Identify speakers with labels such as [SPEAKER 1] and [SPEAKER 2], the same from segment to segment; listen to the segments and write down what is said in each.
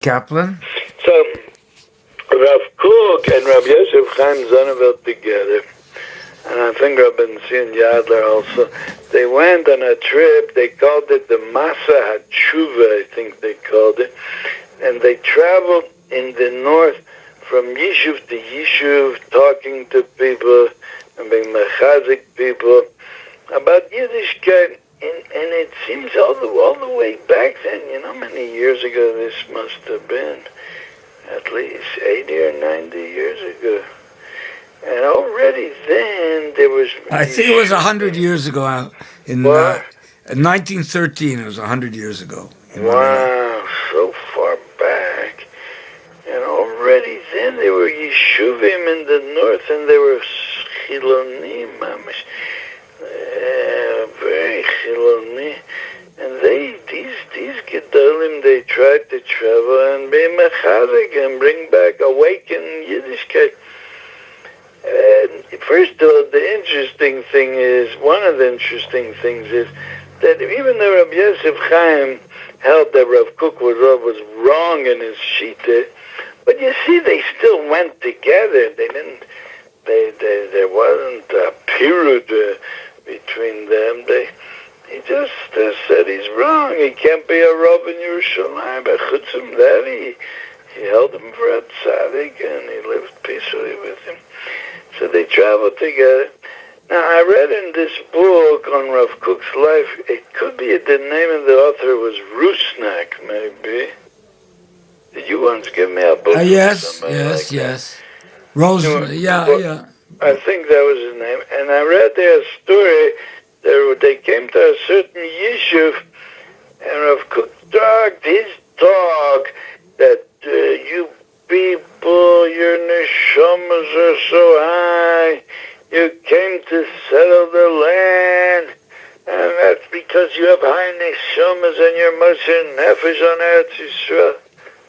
[SPEAKER 1] Caplan?
[SPEAKER 2] So, Rav Kook and Rav Yosef Chaim Zonnenfeld together, and I think Rabbi Sion Yadler also, they went on a trip. They called it the Masa HaTshuva, I think they called it, and they traveled in the north from Yishuv to Yishuv, talking to people and being mechazik people about Yiddishkeit. And it seems all the way back then, you know, many years ago, this must have been at least 80 or 90 years ago. And already then, there was...
[SPEAKER 1] I think it was 100 years ago. In 1913, it was 100 years ago.
[SPEAKER 2] Wow, so far back. And already then, there were Yeshuvim in the north, and there were Chilonim, very Chiloni. And these Gedolim, they tried to travel and be mechazik and bring back, awaken Yiddishkeit. And first of all, the interesting thing is, one of the interesting things is that even though Rabbi Yosef Chaim held that Rav Kook was wrong in his shita, but you see, they still went together. They didn't. There wasn't a period between them. He just said he's wrong. He can't be a Rav in Yerushalayim. But chutzim that, he held him for a tzaddik, and he lived peacefully with him. So they traveled together. Now, I read in this book on Rav Kook's life, it could be the name of the author was Rusnak, maybe. Did you once give me a book?
[SPEAKER 1] Yes. Rosemary, yeah.
[SPEAKER 2] I think that was his name. And I read their story. They came to a certain yeshiv, and Rav Kook talked his talk that you people, your neshamas are so high, you came to settle the land, and that's because you have high neshamas and you're Moshe Nefesh on Eretz Yisrael.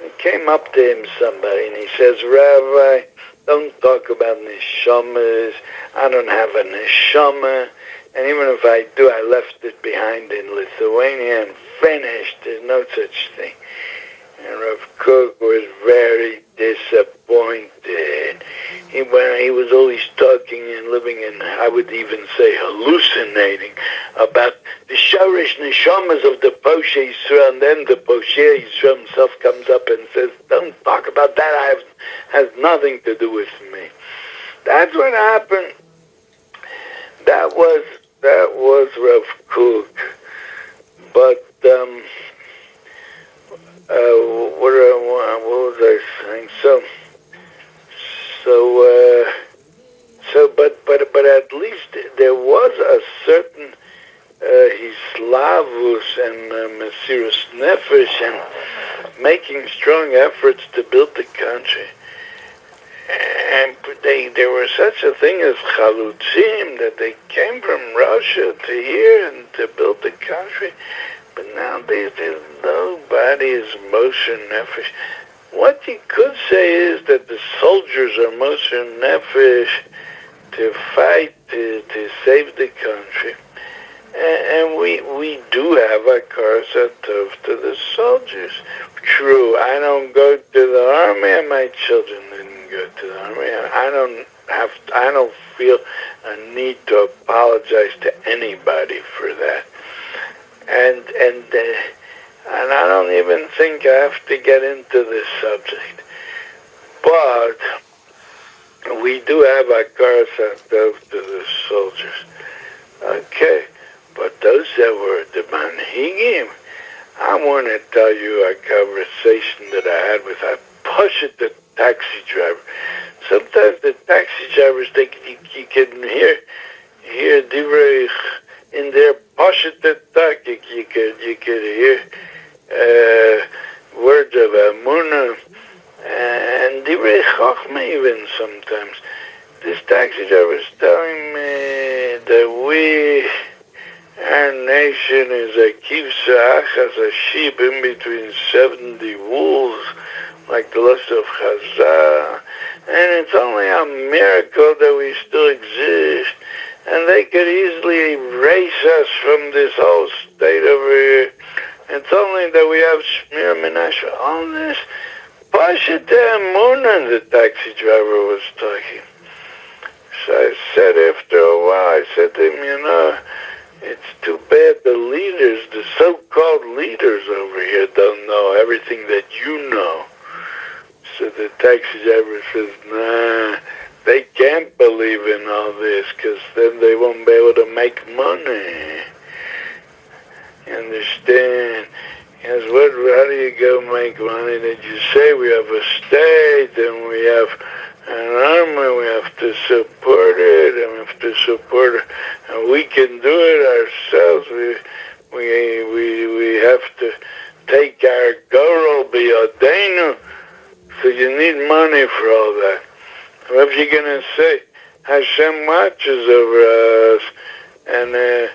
[SPEAKER 2] And came up to him somebody, and he says, Rabbi, don't talk about neshamas. I don't have a neshama. And even if I do, I left it behind in Lithuania and finished. There's no such thing. And Rav Kook was very disappointed. He was always talking and living in, I would even say, hallucinating about the Shorish Neshamas of the Poshe Yisrael, and then the Poshe Yisrael himself comes up and says, don't talk about that, has nothing to do with me. That's what happened. That was Rav Kook. But, what was I saying? But at least there was a certain hislavus and mesirus nefesh and making strong efforts to build the country. And there was such a thing as chalutzim, that they came from Russia to here and to build the country. But nowadays, nobody is Moshe Nefesh. What you could say is that the soldiers are Moshe Nefesh to fight, to save the country. And we do have a karsa tov to the soldiers. True, I don't go to the army, and my children didn't go to the army. I don't feel a need to apologize to anybody for that. And I don't even think I have to get into this subject. But we do have a karsa tov to the soldiers. Okay, but those that were the manhigim, I want to tell you a conversation that I had with a the taxi driver. Sometimes the taxi drivers, you can hear divrei in their pashat you could hear words of Amunah and divrei chachma even sometimes. This taxi driver is telling me that our nation is a kivsa achas, a sheep in between 70 wolves, like the list of Chazal, and it's only a miracle that we still exist, and they could easily erase us from this whole state over here, It's only that we have Shmir Menashe. All this Pashat Emunah, the taxi driver was talking. So I said after a while, I said to him, it's too bad the leaders, the so-called leaders over here don't know everything that you know. So the taxi driver says, nah, they can't believe in all this because then they won't be able to make money. You understand? Yes, how do you go make money? Did you say we have a state and we have an army, we have to support it, and we have to support it, and we can do it ourselves. We have to take our gorol biyadenu. So you need money for all that. What if you're going to say, Hashem watches over us, and a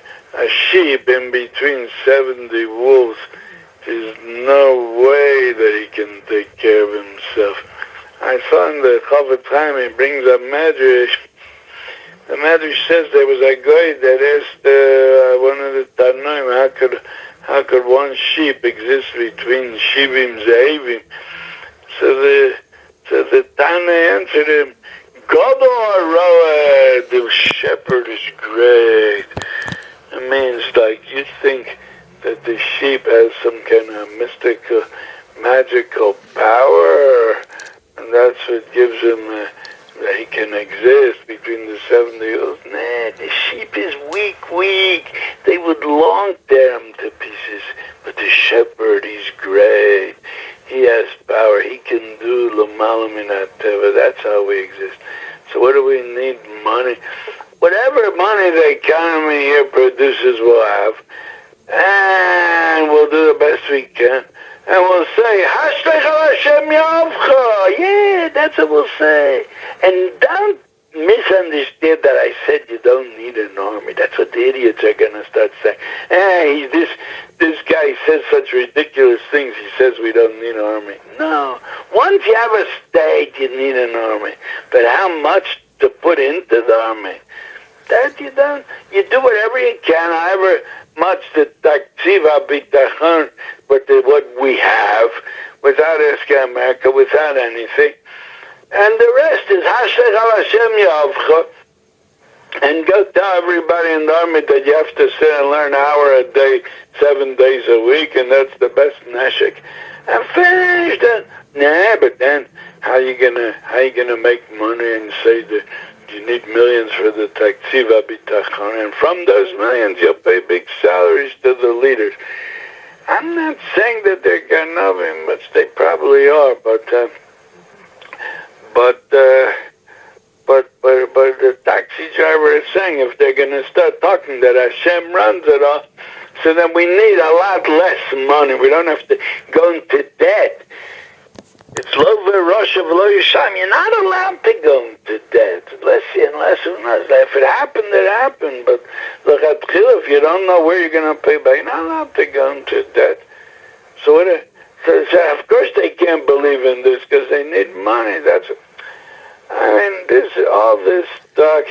[SPEAKER 2] sheep in between 70 wolves, there's no way that he can take care of himself. I saw in the Chofetz Chaim, he brings up Medrash. The Medrash says there was a guy that asked one of the Tanoim, how could one sheep exist between Shivim Zeivim? So the Tana answered him, Gadol Roa, the shepherd is great. It means like you think that the sheep has some kind of mystical, magical power, and that's what gives him that he can exist between the 70 years. Nah, the sheep is weak. They would long tear him to pieces, but the shepherd, he's great. He has power. He can do l'malam min hateva. That's how we exist. So what do we need? Money. Whatever money the economy here produces, we'll have. And we'll do the best we can. And we'll say, Hashtag Hashem Yavcha. Yeah, that's what we'll say. And don't misunderstand that I said you don't need an army. That's what the idiots are going to start saying. This guy says such ridiculous things. He says we don't need an army. No. Once you have a state, you need an army. But how much to put into the army? That you don't. You do whatever you can, however much the taktiv habitachon, but what we have, without asking America, without anything. And the rest is Hashtag Hashem Yavcha. And go tell everybody in the army that you have to sit and learn an hour a day, 7 days a week, and that's the best neshek. And finish that. Nah, but then how you gonna make money and say that you need millions for the taktiv habitachon, and from those millions you'll pay big salaries to the leaders. I'm not saying that they're ganavim, but they probably are. But the taxi driver is saying if they're going to start talking that Hashem runs it all, so then we need a lot less money. We don't have to go into debt. It's lo v'rosh v'lo yisham. You're not allowed to go into debt. Unless who knows. If it happened, it happened. But look at if you don't know where you're going to pay back, you're not allowed to go into debt. So of course they can't believe in this because they need money. All this talk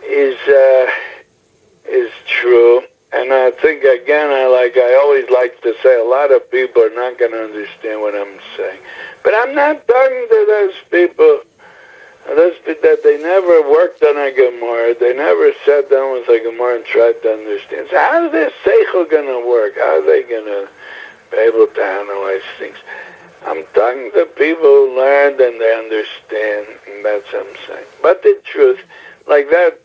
[SPEAKER 2] is true, and I think again, I always like to say, a lot of people are not going to understand what I'm saying. But I'm not talking to those people that they never worked on a Gemara, they never sat down with a Gemara and tried to understand. So how's their seichel going to work? How are they going to be able to analyze things? I'm talking to people who learned and they understand, and that's what I'm saying. But the truth, like that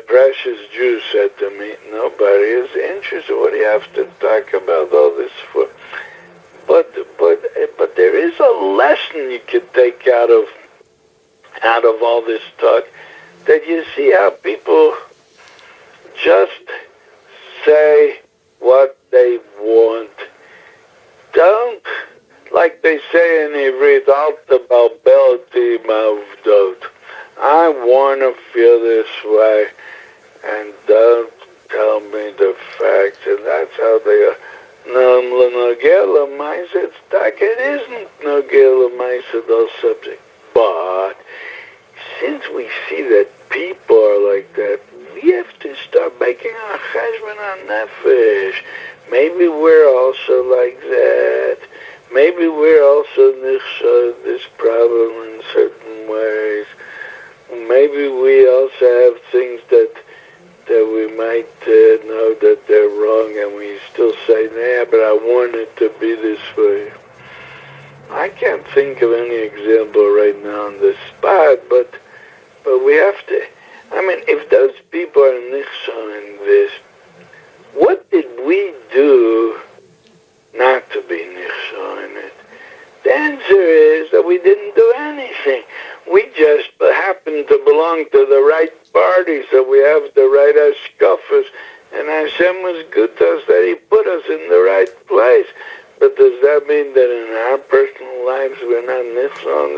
[SPEAKER 2] precious Jew said to me, nobody is interested. What do you have to talk about all this for? But there is a lesson you could take out of all this talk, that you see how people just say what they want. Don't, like they say in Ivrit, al tebalbelti ma'uvdot. I want to feel this way, and don't tell me the facts, and that's how they are. It isn't nogel l'maisa, those subjects. But since we see that people are like that, we we have to start making our cheshbon on nefesh. Maybe we're also like that. Maybe we're also this problem in certain ways. Maybe we also have things that we might know that they're wrong, and we still say, nah, but I want it to be this way. I can't think of any example right now on the spot, but we have to. I mean, if those people are nichshon in this, what did we do not to be nichshon in it? The answer is that we didn't do anything. We just happened to belong to the right party, so we have the right hashkafas, and Hashem was good to us that He put us in the right place. But does that mean that in our personal lives we're not nichshon?